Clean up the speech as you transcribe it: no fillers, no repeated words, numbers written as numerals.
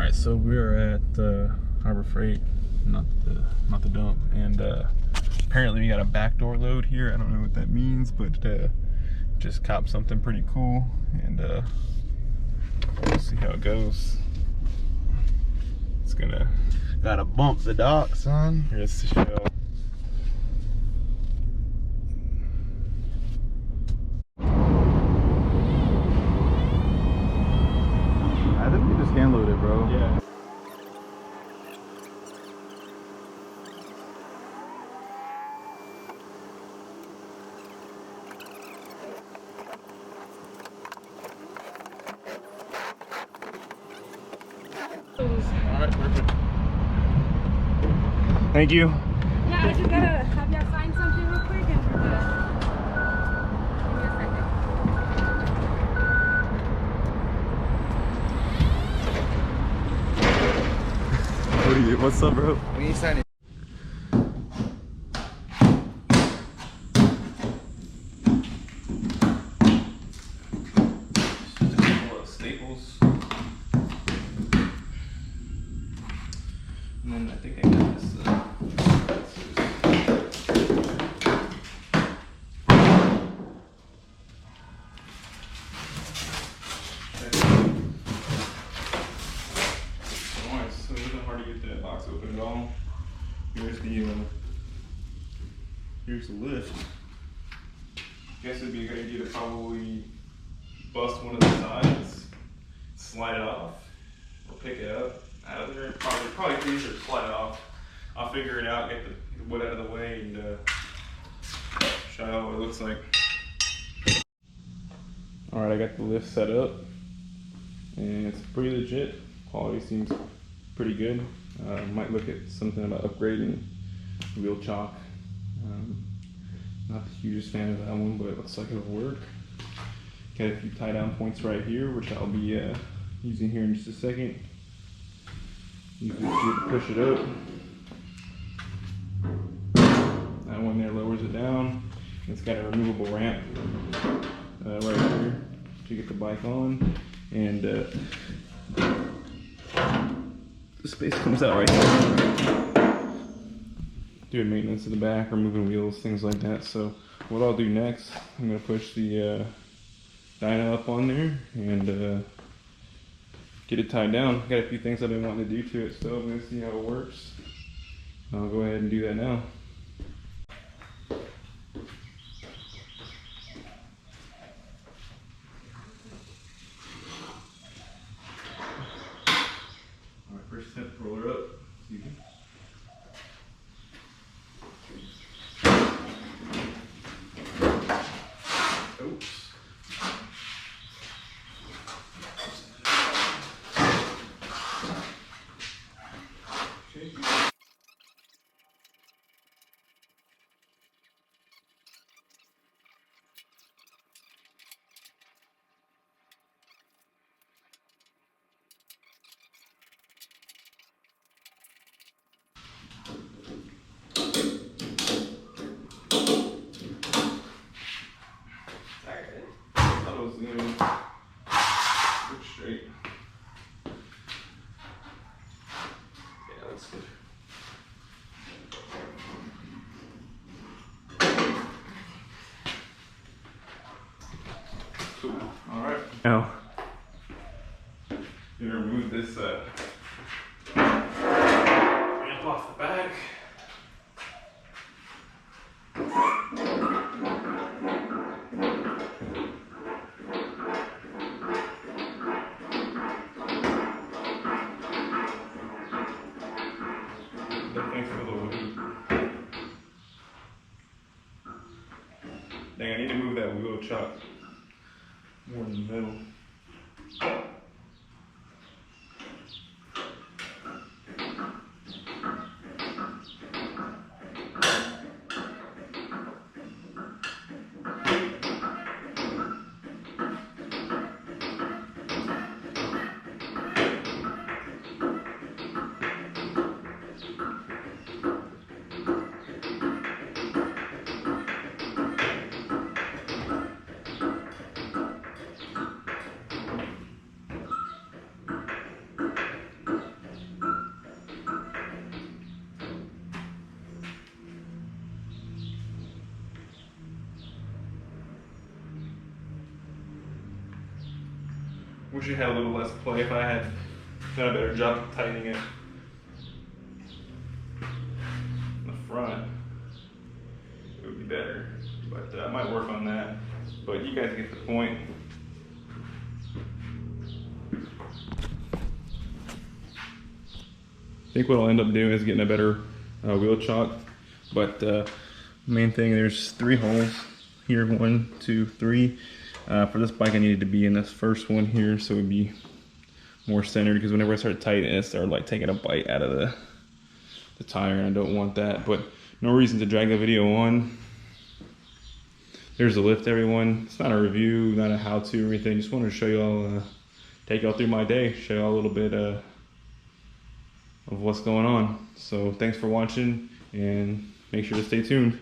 Alright, so we're at the Harbor Freight, not the dump, and apparently we got a backdoor load here. I don't know what that means, but just copped something pretty cool, and we'll see how it goes. It's gonna... Gotta bump the dock, son. Here's the show. I think we just hand load it, bro. Yeah. Alright, perfect. Thank you. Yeah, I just gotta have y'all sign something real quick and we're good. Give me a second. What's up, bro? We need to sign it. Staples. And then I think I got this. Alright, so it wasn't hard to get that box open at all. Here's the lift. Guess it'd be a good idea to probably bust one of the sides, slide it off, or pick it up out of there. Probably easier to slide it off. I'll figure it out, get the wood out of the way, and show you what it looks like. Alright, I got the lift set up, and it's pretty legit. Quality seems pretty good. Might look at something about upgrading wheel chock. Not the hugest fan of that one, but it looks like it'll work. Got a few tie down points right here, which I'll be using here in just a second. You can see it to push it up. That one there lowers it down. It's got a removable ramp right here to get the bike on, and the space comes out right here. Doing maintenance in the back, removing wheels, things like that. So what I'll do next, I'm gonna push the dyno up on there and get it tied down. Got a few things I've been wanting to do to it, so I'm gonna see how it works. I'll go ahead and do that now. Alright, first step, roll her up. Excuse me. Oops. Okay. Look straight. Yeah, that's good. Cool. All right. Now, you remove this ramp off the back. Dang, I need to move that wheel chuck more in the middle. Wish I had a little less play. If I had done a better job of tightening it in the front, it would be better. But I might work on that. But you guys get the point. I think what I'll end up doing is getting a better wheel chock. But main thing, there's 3 holes here, 1, 2, 3. For this bike, I needed to be in this first one here, so it would be more centered, because whenever I start tightening it, started like taking a bite out of the tire, and I don't want that. But no reason to drag the video on. There's the lift, everyone. It's not a review, not a how-to or anything. Just wanted to show y'all, take y'all through my day, show y'all a little bit of what's going on. So thanks for watching, and make sure to stay tuned.